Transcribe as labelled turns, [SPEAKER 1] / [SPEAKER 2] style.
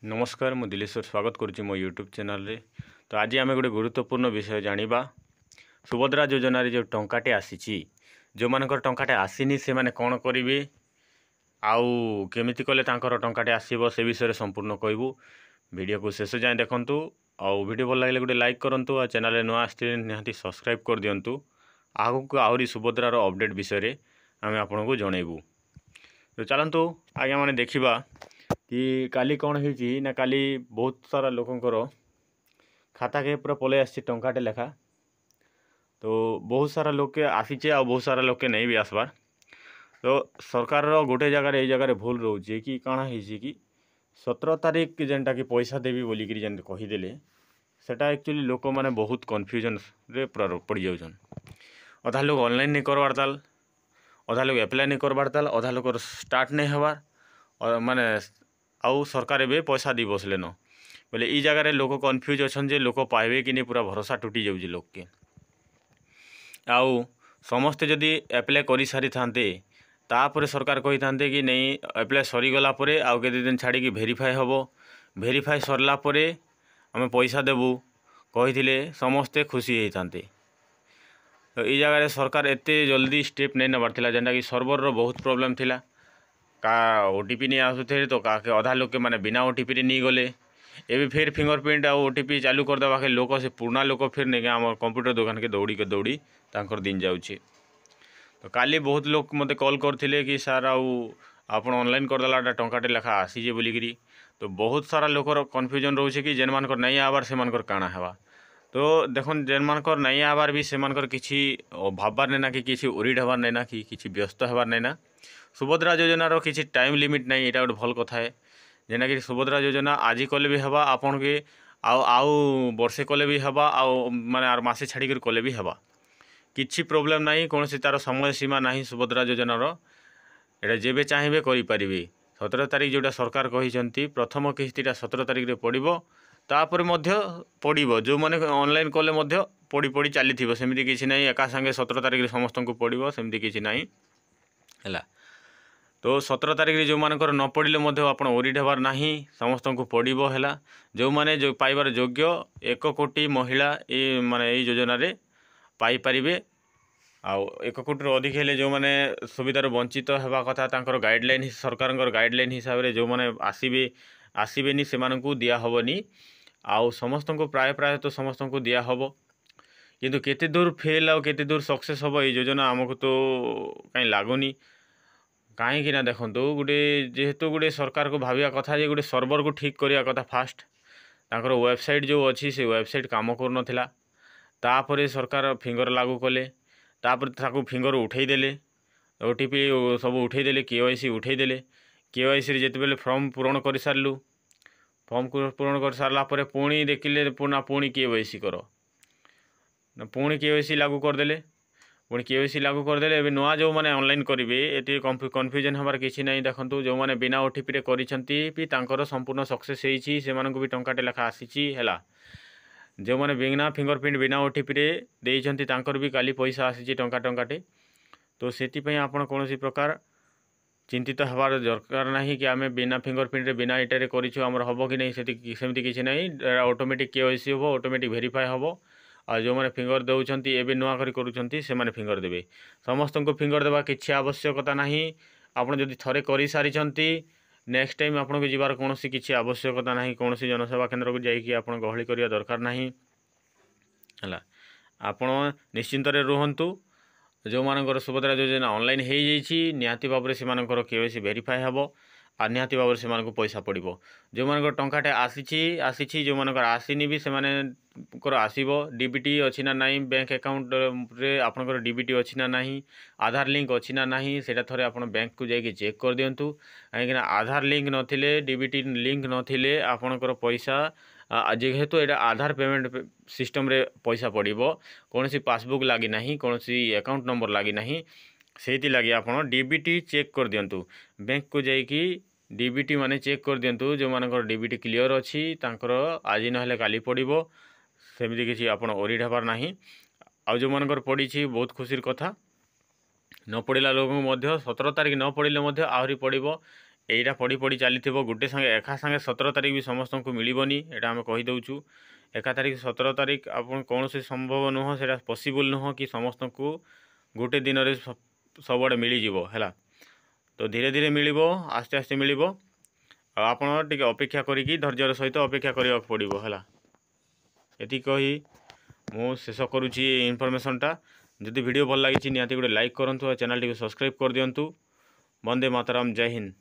[SPEAKER 1] नमस्कार मु दिलेश्वर स्वागत करुच्ची मो यूट्यूब चैनल रे। तो आज आम गोटे गुरुत्वपूर्ण विषय जानिबा सुभद्रा योजना रे जो टंकाटे आसी जो मानकर टंकाटे आसीनी से माने कौन करेंगे आउ केमिति कले तांकर टंकाटे आसीबो से विषय संपूर्ण कहबू। वीडियो को शेष जाए देखंतु आउ वीडियो भल लगे गोटे लाइक करंतु आ चैनल रे नुआ आस्ते निहाती सब्सक्राइब कर दियंतु। आगु आहरी सुभद्रार अपडेट विषय रे आम आपको जनइबू। तो चलतु आज्ञा मैंने देखा कि काली कौन होती ना काली बहुत सारा लोकंकर खाता के पूरा पलि आसी टंकाटे लेखा। तो बहुत सारा लोग के आसीचे आ बहुत सारा लोग के नहीं भी आसबार। तो सरकार गोटे जगार ये जगह भूल रोचे कि काଣା होती कि 17 तारीख जेनटा कि पैसा देवी बोलिक जेन कहीदेले सेटा एक्चुअली लोक मैंने बहुत कन्फ्यूजन रे पड़ जाऊन। अधा लोग ऑनलाइन नहीं करवार ताल, अधा लोग एप्लाय नहीं करवार ताल, अधा लोग स्टार्ट नहीं हबार और माने आउ सरकार एवं पैसा दी बसले न बोले ई जगार लोक कन्फ्यूज अच्छा जे लोक पाइबे कि नहीं पूरा भरोसा टूटी जाऊँ लोक के। आउ समस्ते जदि एप्लाय कर सारी थांते तापर सरकार कही थांते कि नहीं एप्लाय सरीगला आउ केते दिन छाड़ी भेरीफाए हम, भेरीफाए सरला आम पैसा देबू कही समस्ते खुशी होते। तो ये जगह सरकार एते जल्दी स्टेप नहीं नबार थिला जेनटा कि सर्वर रो बहुत प्रॉब्लम थिला। का ओटीपी नहीं आसुथे तो का अधा लोग के माने बिना ओटीपी रे नहीं गले एवं फिर फिंगरप्रिंट आ ओटीपी चालू करदेवा के लोक से पुराना लोक फिर नहीं आम कंप्यूटर दुकान के दौड़ी तांकर दिन जाऊँचे। तो काली बहुत लोग मते कॉल करथिले कि सर आप ऑनलाइन करदेला टंकाटे लेखा आसीजे बोलिकी। तो बहुत सारा लोकर कन्फ्यूजन रोचे कि जेन मानकर नहीं आबार से मानकर काଣା हेबा। तो देखन जेन मानकर नहीं आबार भी से मानकर किछि भाबबार नहीं ना कि किछि ओरिड हबार नहीं ना कि किछि व्यस्त हबार नहीं ना। सुभद्रा योजनार किसी टाइम लिमिट नहीं, यहाँ गोटे भल कथा है जेना कि सुभद्रा योजना आज कले भी हवा आपन के आउ वर्षे कले भी हवा आउ माने आर मासे छाड़ी कर कले भी हवा किछि प्रॉब्लम नहीं, कौन सी तार समय सीमा नहीं। सुभद्रा योजनार एटा जेबे चाहिए करें। 17 तारीख जोटा सरकार कही प्रथम किस्तीटा 17 तारीख पड़ो तापर पड़ो जो मैंने ऑनलाइन कले पड़ी पड़ी चली सेमती किसी ना एका संगे 17 तारीख समस्त को पड़ो सेमती किसी ना है। तो 17 तारीख जो मानकर न पड़े आप ओरिड हबार ना समस्त को पड़ो है। जो मैंने जो पाइबार योग्य 1 कोटी महिला ये माने ये योजना पाइपर आउ 1 कोटी अधिक हेले जो मैंने सुविधार वंचित होगा कथा तांकर गाइडलाइन सरकार गाइडलाइन हिसाब से जो मैंने आसबेनी से दिहबनी आउ समस्त को प्राय तो समस्त को दिहब किंतु केते दूर फेल आउ केते दूर सक्सेस हम ये योजना आमको तो कहीं लगुनि। कहीं ना देखो गोटे जेहेतु गोटे सरकार को भाविया कथा जे गोटे सर्वर को ठीक करिया कथा फास्ट तांकर वेबसाइट जो अच्छी से वेबसाइट काम कर नथिला तापर सरकार फिंगर लागू कले तापर ताकू फिंगर उठेदेले ओटीपी सब उठेदेले केवाईसी उठेदेले केवाईसी जिते बेले फॉर्म पूरण कर सारू फॉर्म पूरण कर सारा पुणी देखिले पुणी केवाईसी कर पुणी केवाईसी लागू करदेले पुणी केवाईसी लागू करदेले एबे नुआ जो माने ऑनलाइन करेंगे ये कन्फ्यूजन हमार किसी ना। देखो जो मैंने बिना ओटीपी रे करिसेंती तांकर संपूर्ण सक्सेस होइछि से मानक भी टंकाटे लेखा आसीछि हैला। जो मैंने बिना फिंगरप्रिंट बिना ओटीपी रे देइछंती तांकर भी काली पैसा आसीछि टंकाटे। तो सेति आपण कौन प्रकार चिंतित हबार दरकार नहीं कि आम बिना फिंगरप्रिंट रे बिना इटारे करिछु हमर हबो कि नहीं सेमती किसी ना। ऑटोमेटिक केवाईसी हम ऑटोमेटिक वेरीफाई हम आ जो मैंने फिंगर दौरान एवं नुआ करुँच से मैंने फिंगर देवे समस्त को फिंगर देवा किसी आवश्यकता नहीं। आपड़ जदि थरे कर सारी नेक्स्ट टाइम आपन को जीवार कौन किसी आवश्यकता नहीं, कौन जनसेवा केन्द्र को जाकि आप गहली करने दरकार नहीं है। आपण निश्चिंत रुहतु जो मानकर सुभद्रा योजना ऑनलाइन हो जाइए निहाती भाव से केवाईसी वेरीफाई हम आ निहाती भाव से पैसा पड़ो। जो मानकर टंकाटे आसी जो मानकर आसीनी भी से आसब डीबीटी अच्छी ना नहीं, बैंक अकाउंट रे आपनकर डीबीटी अच्छी ना नहीं, आधार लिंक अच्छी ना नहीं सेटा थोड़े आप बैंक को जाकि चेक कर दिंतु कहीं आधार लिंक नथिले डीबीटी लिंक नथिले आपनकर पैसा जेहेतु ये आधार पेमेंट सिस्टम रे पैसा पड़ो कौन सी पासबुक लगी ना कौन सी अकाउंट नंबर लगी ना से लगी आप डीबीटी चेक कर दिंतु बैंक को जाकि डीबीटी माने चेक कर दिंतु जो मानकर डीबीटी क्लियर अच्छी तांकर आज ना काली पड़ो सेमती किसी आपड़ ओरिड हबार ना। आउ जो मानकर पड़ी बहुत खुशी कथा न पड़ा लोक 17 तारीख न पड़े आहरी पड़ो এইটা पढ़ी पढ़ी चली गोटे संगे एका संगे 17 तारिख भी समस्त को मिलबनी एटा आम कहीदे एका तारिख 17 तारिख आप कौन से संभव नुह से पॉसिबल नुह कि समस्त को गोटे दिन में सब आड़े मिल है। तो धीरे धीरे मिल आस्ते आस्ते मिल आप अपेक्षा करी धैर्यर सहित अपेक्षा करने पड़ो है। ये कही मु शेष करुँची इनफॉरमेशनटा। जदि वीडियो भल लगी निहाती गोटे लाइक करूँ और चैनल टी सब्सक्राइब कर दिंतु। वंदे मातरम, जय हिंद।